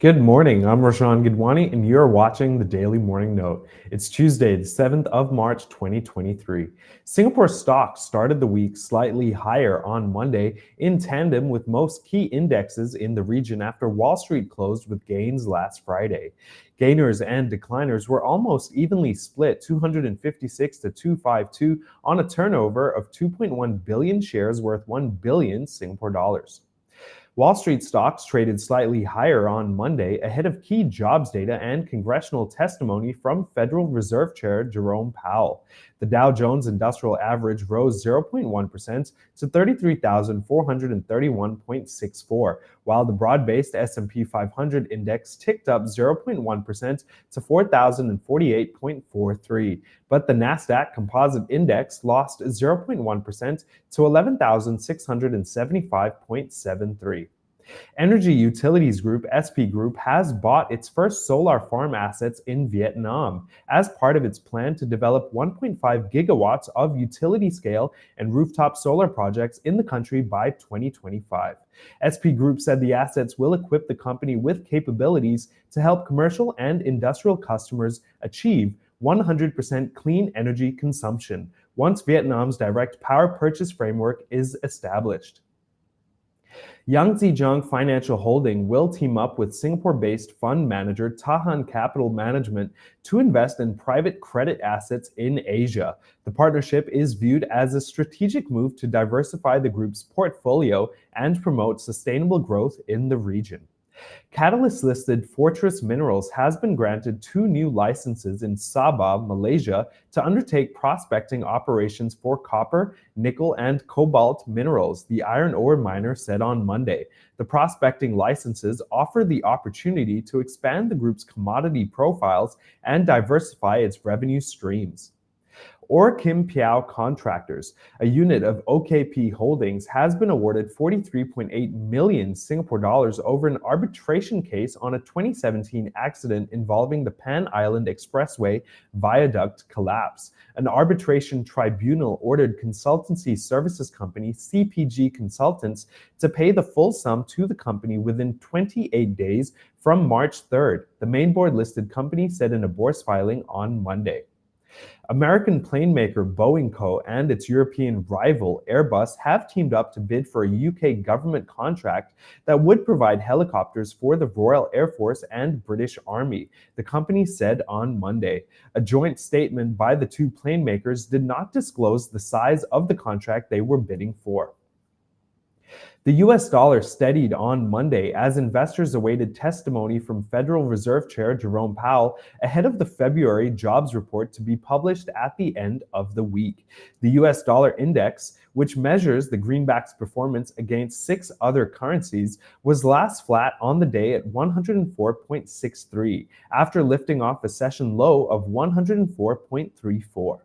Good morning. I'm Roshan Gidwani, and you're watching the Daily Morning Note. It's Tuesday, the 7th of March, 2023. Singapore stocks started the week slightly higher on Monday, in tandem with most key indexes in the region after Wall Street closed with gains last Friday. Gainers and decliners were almost evenly split, 256 to 252, on a turnover of 2.1 billion shares worth 1 billion Singapore dollars. Wall Street stocks traded slightly higher on Monday ahead of key jobs data and congressional testimony from Federal Reserve Chair Jerome Powell. The Dow Jones Industrial Average rose 0.1% to 33,431.64, while the broad-based S&P 500 index ticked up 0.1% to 4,048.43. But the Nasdaq Composite Index lost 0.1% to 11,675.73. Energy Utilities Group (SP Group) has bought its first solar farm assets in Vietnam as part of its plan to develop 1.5 gigawatts of utility-scale and rooftop solar projects in the country by 2025. SP Group said the assets will equip the company with capabilities to help commercial and industrial customers achieve 100% clean energy consumption once Vietnam's direct power purchase framework is established. Yangtze Jiang Financial Holding will team up with Singapore-based fund manager Tahan Capital Management to invest in private credit assets in Asia. The partnership is viewed as a strategic move to diversify the group's portfolio and promote sustainable growth in the region. Catalyst-listed Fortress Minerals has been granted 2 new licenses in Sabah, Malaysia, to undertake prospecting operations for copper, nickel, and cobalt minerals, the iron ore miner said on Monday. The prospecting licenses offer the opportunity to expand the group's commodity profiles and diversify its revenue streams. Kim Piao Contractors, a unit of OKP Holdings, has been awarded 43.8 million Singapore dollars over an arbitration case on a 2017 accident involving the Pan Island Expressway viaduct collapse. An arbitration tribunal ordered consultancy services company CPG Consultants to pay the full sum to the company within 28 days from March 3rd, the main board-listed company said in a bourse filing on Monday. American plane maker Boeing Co. and its European rival Airbus have teamed up to bid for a UK government contract that would provide helicopters for the Royal Air Force and British Army, the company said on Monday. A joint statement by the two plane makers did not disclose the size of the contract they were bidding for. The US dollar steadied on Monday as investors awaited testimony from Federal Reserve Chair Jerome Powell ahead of the February jobs report to be published at the end of the week. The US dollar index, which measures the greenback's performance against 6 other currencies, was last flat on the day at 104.63 after lifting off a session low of 104.34.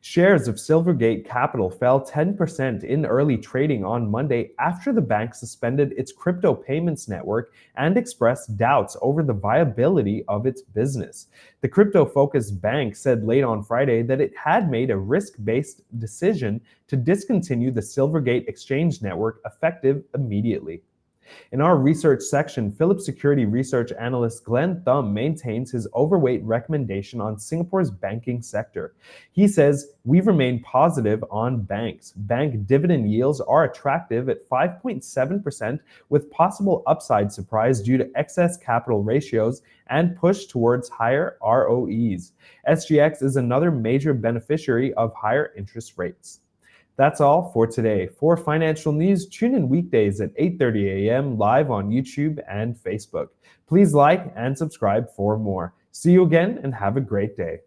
Shares of Silvergate Capital fell 10% in early trading on Monday after the bank suspended its crypto payments network and expressed doubts over the viability of its business. The crypto-focused bank said late on Friday that it had made a risk-based decision to discontinue the Silvergate Exchange Network effective immediately. In our research section, Phillip Security research analyst Glenn Thum maintains his overweight recommendation on Singapore's banking sector. He says, "We remain positive on banks. Bank dividend yields are attractive at 5.7% with possible upside surprise due to excess capital ratios and push towards higher ROEs. SGX is another major beneficiary of higher interest rates." That's all for today. For financial news, tune in weekdays at 8:30 a.m. live on YouTube and Facebook. Please like and subscribe for more. See you again and have a great day.